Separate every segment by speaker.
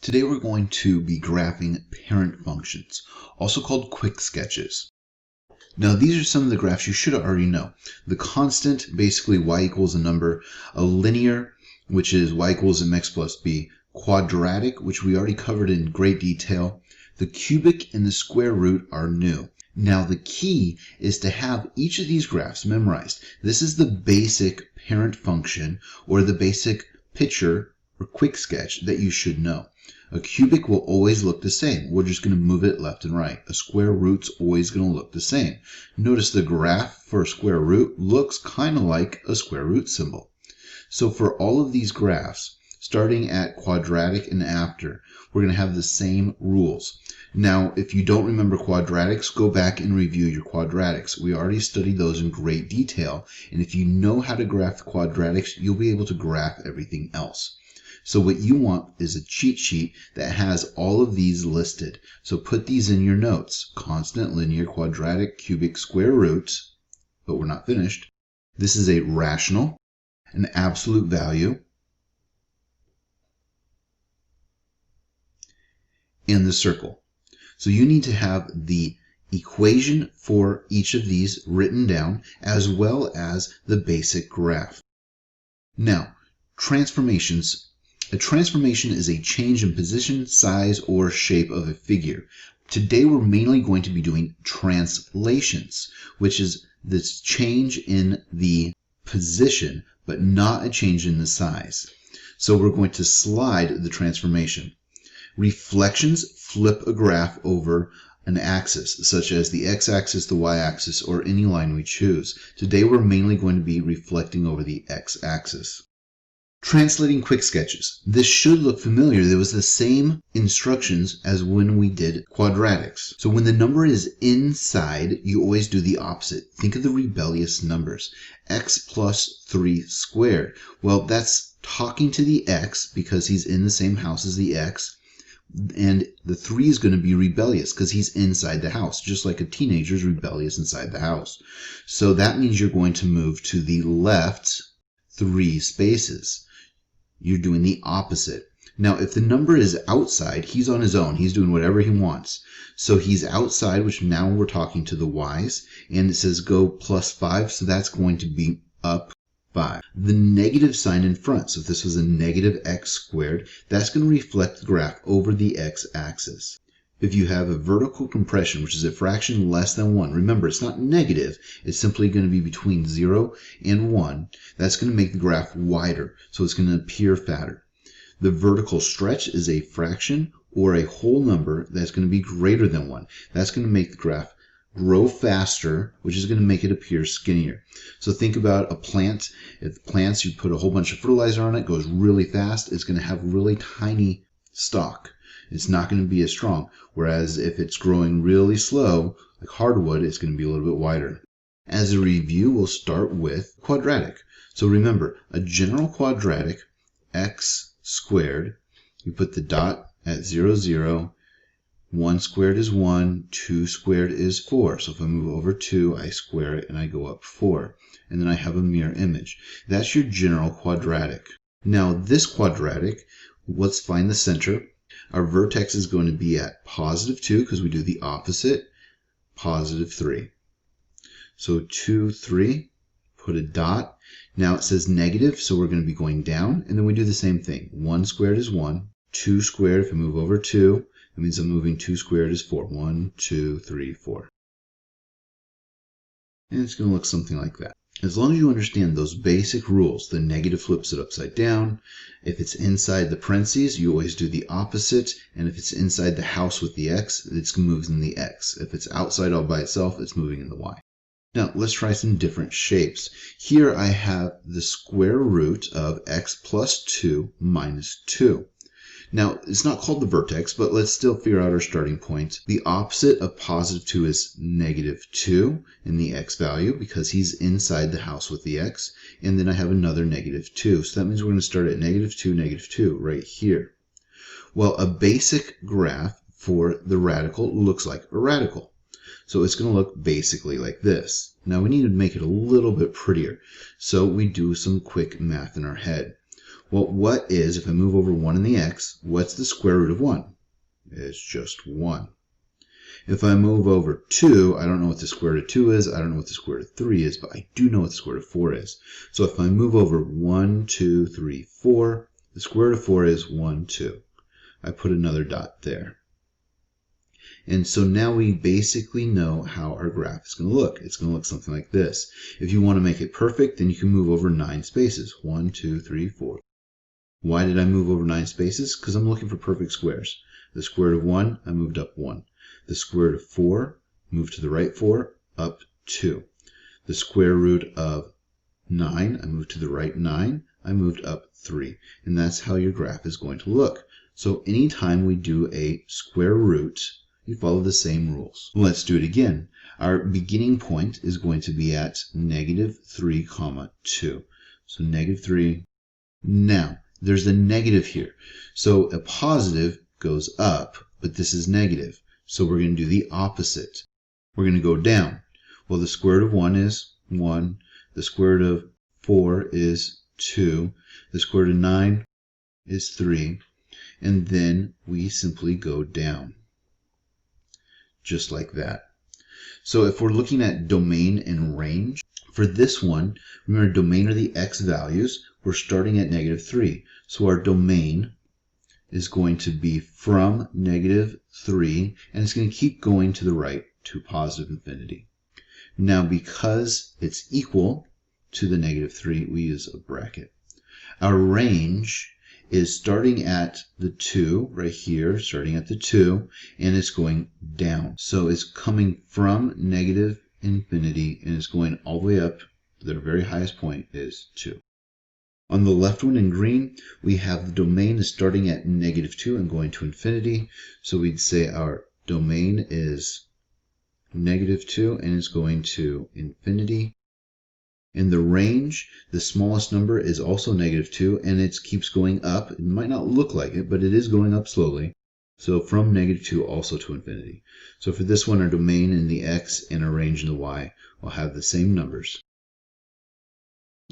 Speaker 1: Today we're going to be graphing parent functions, also called quick sketches. Now these are some of the graphs you should already know. The constant, basically y equals a number, a linear, which is y equals mx plus b, quadratic, which we already covered in great detail. The cubic and the square root are new. Now the key is to have each of these graphs memorized. This is the basic parent function or the basic picture or quick sketch that you should know. A cubic will always look the same. We're just going to move it left and right. A square root's always going to look the same. Notice the graph for a square root looks kind of like a square root symbol. So for all of these graphs, starting at quadratic and after, we're going to have the same rules. Now, if you don't remember quadratics, go back and review your quadratics. We already studied those in great detail, and if you know how to graph quadratics, you'll be able to graph everything else. So what you want is a cheat sheet that has all of these listed. So put these in your notes. Constant, linear, quadratic, cubic, square roots, but we're not finished. This is a rational, an absolute value, and the circle. So you need to have the equation for each of these written down, as well as the basic graph. Now, transformations. A transformation is a change in position, size, or shape of a figure. Today we're mainly going to be doing translations, which is this change in the position, but not a change in the size. So we're going to slide the transformation. Reflections flip a graph over an axis, such as the x-axis, the y-axis, or any line we choose. Today we're mainly going to be reflecting over the x-axis. Translating quick sketches. This should look familiar. There was the same instructions as when we did quadratics. So when the number is inside, you always do the opposite. Think of the rebellious numbers. X plus 3 squared. Well, that's talking to the x because he's in the same house as the x. And the 3 is going to be rebellious because he's inside the house, just like a teenager is rebellious inside the house. So that means you're going to move to the left 3 spaces. You're doing the opposite. Now, if the number is outside, he's on his own. He's doing whatever he wants. So he's outside, which now we're talking to the y's, and it says go plus 5, so that's going to be up 5. The negative sign in front, so if this was a negative x squared, that's going to reflect the graph over the x-axis. If you have a vertical compression, which is a fraction less than 1, remember it's not negative, it's simply going to be between 0 and 1. That's going to make the graph wider, so it's going to appear fatter. The vertical stretch is a fraction or a whole number that's going to be greater than 1. That's going to make the graph grow faster, which is going to make it appear skinnier. So think about a plant. If plants, you put a whole bunch of fertilizer on it, goes really fast, it's going to have really tiny stalk. It's not going to be as strong. Whereas if it's growing really slow, like hardwood, it's going to be a little bit wider. As a review, we'll start with quadratic. So remember, a general quadratic, x squared, you put the dot at 0, 0, 1 squared is 1, 2 squared is 4. So if I move over 2, I square it and I go up 4. And then I have a mirror image. That's your general quadratic. Now this quadratic, let's find the center. Our vertex is going to be at positive 2 because we do the opposite, positive 3. So 2, 3, put a dot. Now it says negative, so we're going to be going down, and then we do the same thing. 1 squared is 1, 2 squared, if I move over 2, that means I'm moving 2 squared is 4. 1, 2, 3, 4. And it's going to look something like that. As long as you understand those basic rules, the negative flips it upside down. If it's inside the parentheses, you always do the opposite. And if it's inside the house with the x, it moves in the x. If it's outside all by itself, it's moving in the y. Now, let's try some different shapes. Here I have the square root of x plus 2 minus 2. Now, it's not called the vertex, but let's still figure out our starting point. The opposite of positive 2 is negative 2 in the x value because he's inside the house with the x. And then I have another negative 2. So that means we're going to start at negative 2 right here. Well, a basic graph for the radical looks like a radical. So it's going to look basically like this. Now we need to make it a little bit prettier. So we do some quick math in our head. Well, what is, if I move over 1 in the x, what's the square root of 1? It's just 1. If I move over 2, I don't know what the square root of 2 is, I don't know what the square root of 3 is, but I do know what the square root of 4 is. So if I move over 1, 2, 3, 4, the square root of 4 is 1, 2. I put another dot there. And so now we basically know how our graph is going to look. It's going to look something like this. If you want to make it perfect, then you can move over 9 spaces. 1, 2, 3, 4. Why did I move over 9 spaces? Because I'm looking for perfect squares. The square root of 1, I moved up 1. The square root of 4, moved to the right 4, up 2. The square root of 9, I moved to the right 9, I moved up 3. And that's how your graph is going to look. So anytime we do a square root, you follow the same rules. Let's do it again. Our beginning point is going to be at -3, 2. So -3. Now, there's a negative here. So a positive goes up, but this is negative. So we're going to do the opposite. We're going to go down. Well, the square root of 1 is 1. The square root of 4 is 2. The square root of 9 is 3. And then we simply go down. Just like that. So if we're looking at domain and range, for this one, remember domain are the x values. We're starting at -3. So our domain is going to be from -3, and it's going to keep going to the right to positive infinity. Now, because it's equal to the -3, we use a bracket. Our range is starting at the 2 right here, starting at the 2, and it's going down. So it's coming from negative infinity and it's going all the way up. The very highest point is 2. On the left one in green, we have the domain is starting at -2 and going to infinity. So we'd say our domain is -2 and it's going to infinity. In the range, the smallest number is also -2, and it keeps going up. It might not look like it, but it is going up slowly. So from -2 also to infinity. So for this one, our domain in the x and our range in the y will have the same numbers.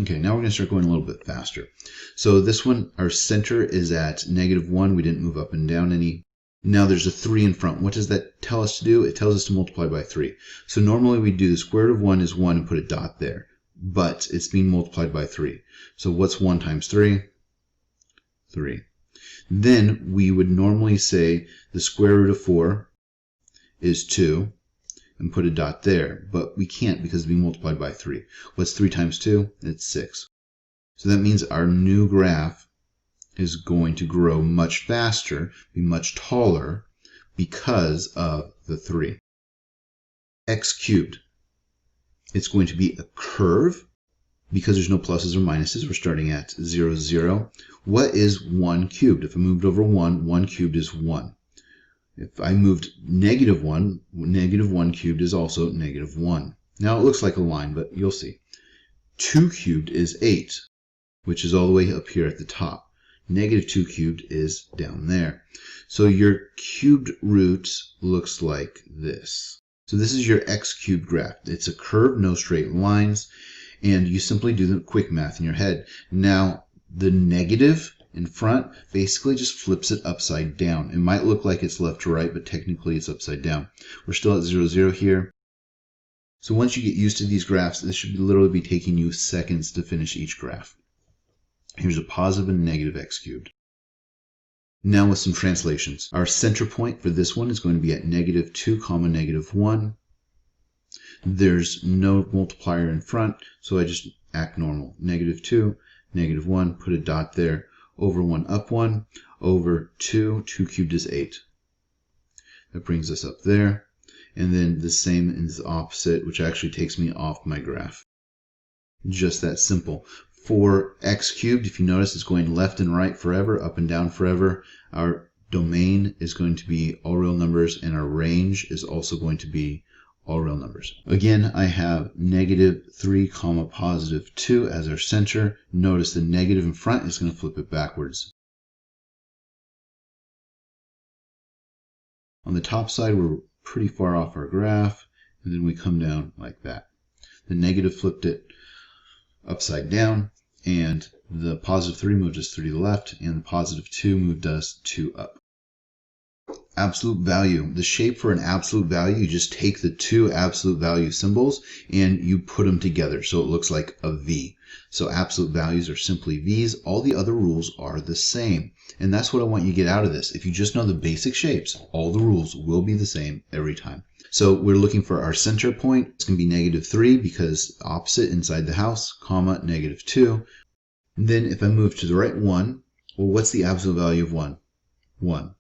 Speaker 1: Okay, now we're going to start going a little bit faster. So this one, our center is at -1. We didn't move up and down any. Now there's a 3 in front. What does that tell us to do? It tells us to multiply by 3. So normally we do the square root of 1 is 1 and put a dot there. But it's being multiplied by 3. So what's 1 times 3? 3. Then we would normally say the square root of 4 is 2 and put a dot there. But we can't because it's being multiplied by 3. What's 3 times 2? It's 6. So that means our new graph is going to grow much faster, be much taller because of the 3. X cubed. It's going to be a curve because there's no pluses or minuses. We're starting at 0, 0. What is 1 cubed? If I moved over 1, 1 cubed is 1. If I moved -1, -1 cubed is also -1. Now it looks like a line, but you'll see. 2 cubed is 8, which is all the way up here at the top. -2 cubed is down there. So your cubed root looks like this. So this is your x cubed graph. It's a curve, no straight lines, and you simply do the quick math in your head. Now, the negative in front basically just flips it upside down. It might look like it's left to right, but technically it's upside down. We're still at 0, 0 here. So once you get used to these graphs, this should literally be taking you seconds to finish each graph. Here's a positive and negative x cubed. Now with some translations. Our center point for this one is going to be at -2, -1. There's no multiplier in front, so I just act normal. -2, -1, put a dot there. Over 1, up 1. Over 2, 2 cubed is 8. That brings us up there. And then the same is the opposite, which actually takes me off my graph. Just that simple. For x cubed, if you notice, it's going left and right forever, up and down forever. Our domain is going to be all real numbers, and our range is also going to be all real numbers. Again, I have -3, +2 as our center. Notice the negative in front is going to flip it backwards. On the top side, we're pretty far off our graph, and then we come down like that. The negative flipped it upside down, and The positive 3 moved us 3 to the left, and the positive 2 moved us 2 up. Absolute value. The shape for an absolute value, you just take the two absolute value symbols and you put them together so it looks like a V. So absolute values are simply V's. All the other rules are the same. And that's what I want you to get out of this. If you just know the basic shapes, all the rules will be the same every time. So we're looking for our center point. It's going to be -3 because opposite inside the house, comma, -2. And then if I move to the right 1, well, what's the absolute value of 1? 1.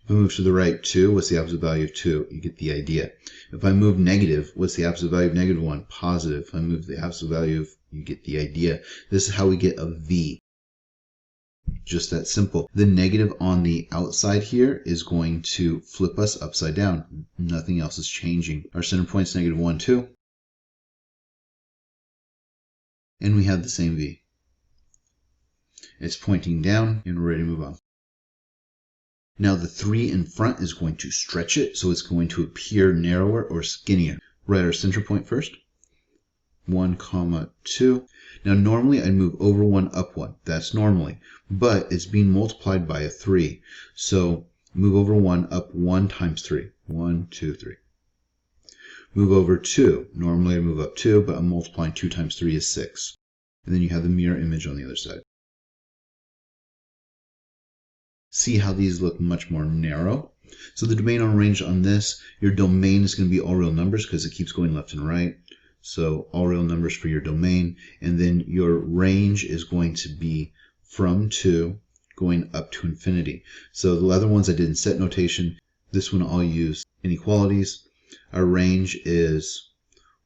Speaker 1: If I move to the right 2, what's the absolute value of 2? You get the idea. If I move negative, what's the absolute value of -1? Positive. If I move the absolute value of, you get the idea. This is how we get a V. Just that simple. The negative on the outside here is going to flip us upside down. Nothing else is changing. Our center point's -1, 2. And we have the same V. It's pointing down, and we're ready to move on. Now the 3 in front is going to stretch it, so it's going to appear narrower or skinnier. Write our center point first. 1, 2. Now normally I'd move over 1, up 1. That's normally. But it's being multiplied by a 3. So move over 1, up 1 times 3. 1, 2, 3. Move over 2. Normally I move up 2, but I'm multiplying 2 times 3 is 6. And then you have the mirror image on the other side. See how these look much more narrow? So the domain on range on this, your domain is going to be all real numbers because it keeps going left and right. So all real numbers for your domain. And then your range is going to be from 2 going up to infinity. So the other ones I did in set notation. This one I'll use inequalities. Our range is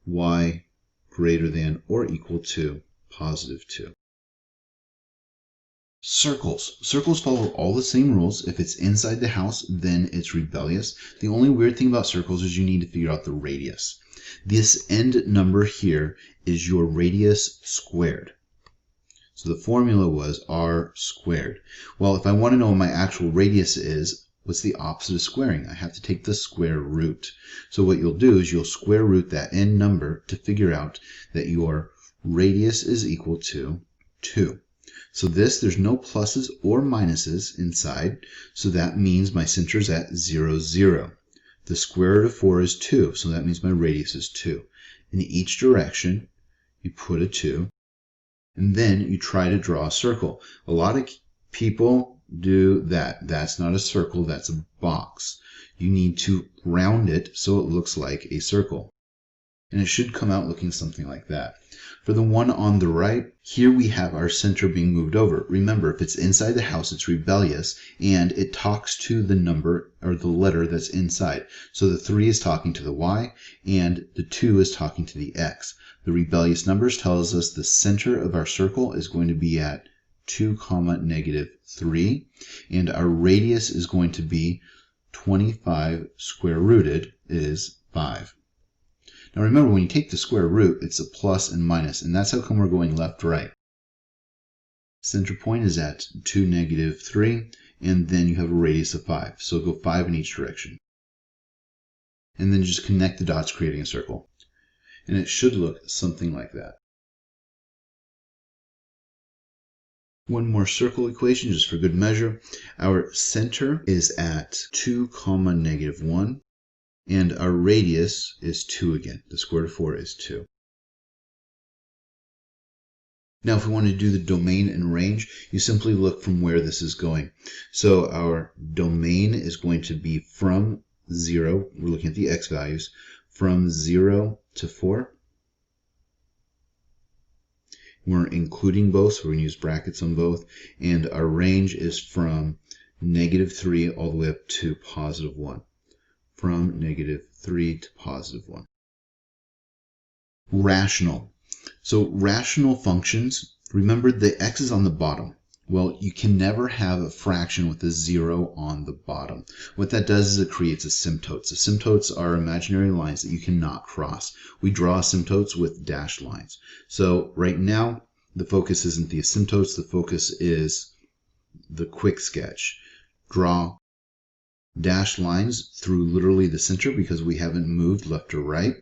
Speaker 1: y greater than or equal to +2. Circles. Circles follow all the same rules. If it's inside the house, then it's rebellious. The only weird thing about circles is you need to figure out the radius. This end number here is your radius squared. So the formula was r squared. Well, if I want to know what my actual radius is, what's the opposite of squaring? I have to take the square root. So what you'll do is you'll square root that end number to figure out that your radius is equal to 2. So there's no pluses or minuses inside, so that means my center is at 0, 0. The square root of 4 is 2, so that means my radius is 2. In each direction, you put a 2, and then you try to draw a circle. A lot of people do that. That's not a circle, that's a box. You need to round it so it looks like a circle. And it should come out looking something like that. For the one on the right, here we have our center being moved over. Remember, if it's inside the house, it's rebellious, and it talks to the number or the letter that's inside. So the 3 is talking to the y, and the 2 is talking to the x. The rebellious numbers tells us the center of our circle is going to be at 2, -3, and our radius is going to be 25 square rooted is 5. Now remember, when you take the square root, it's a plus and minus, and that's how come we're going left, right. Center point is at 2, -3, and then you have a radius of 5. So go 5 in each direction. And then just connect the dots, creating a circle. And it should look something like that. One more circle equation, just for good measure. Our center is at 2, -1. And our radius is 2 again. The square root of 4 is 2. Now if we want to do the domain and range, you simply look from where this is going. So our domain is going to be from 0, we're looking at the x values, from 0 to 4. We're including both, so we're going to use brackets on both. And our range is from -3 all the way up to +1. From -3 to +1. Rational. So rational functions, remember the x is on the bottom. Well, you can never have a fraction with a 0 on the bottom. What that does is it creates asymptotes. Asymptotes are imaginary lines that you cannot cross. We draw asymptotes with dashed lines. So right now, the focus isn't the asymptotes, the focus is the quick sketch. Draw dashed lines through literally the center because we haven't moved left or right.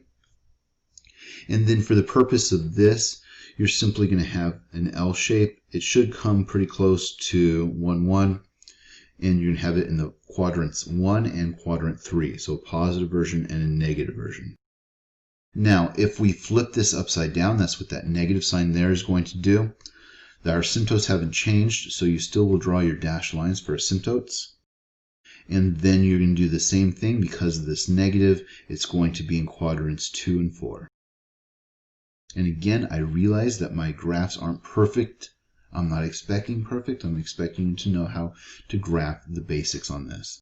Speaker 1: And then for the purpose of this, you're simply going to have an L shape. It should come pretty close to 1, 1, and you're going to have it in the quadrants 1 and quadrant 3, so a positive version and a negative version. Now, if we flip this upside down, that's what that negative sign there is going to do. Our asymptotes haven't changed, so you still will draw your dashed lines for asymptotes. And then you're going to do the same thing. Because of this negative, it's going to be in quadrants 2 and 4. And again, I realize that my graphs aren't perfect. I'm not expecting perfect. I'm expecting you to know how to graph the basics on this.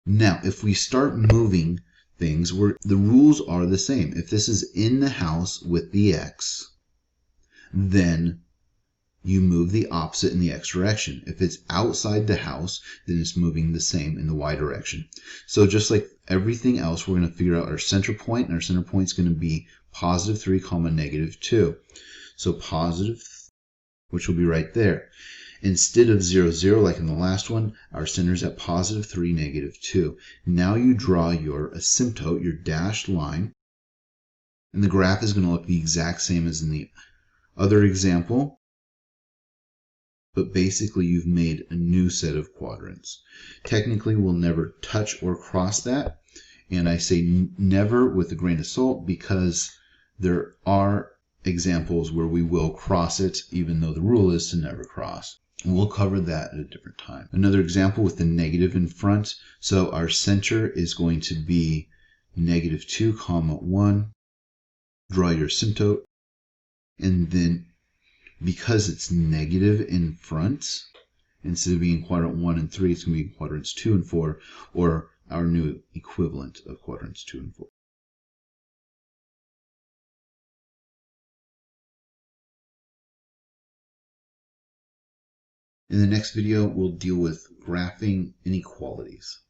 Speaker 1: Now, if we start moving things, the rules are the same. If this is in the house with the x, then you move the opposite in the x direction. If it's outside the house, then it's moving the same in the y direction. So just like everything else, we're going to figure out our center point, and our center point is going to be positive 3, negative 2. So positive, which will be right there. Instead of 0, 0, like in the last one, our center is at positive 3, negative 2. Now you draw your asymptote, your dashed line, and the graph is going to look the exact same as in the other example. But basically you've made a new set of quadrants. Technically, we'll never touch or cross that. And I say never with a grain of salt because there are examples where we will cross it, even though the rule is to never cross. And we'll cover that at a different time. Another example with the negative in front. So our center is going to be negative 2, 1. Draw your asymptote. And then because it's negative in front, instead of being quadrant 1 and 3, it's going to be quadrants 2 and 4, or our new equivalent of quadrants 2 and 4. In the next video, we'll deal with graphing inequalities.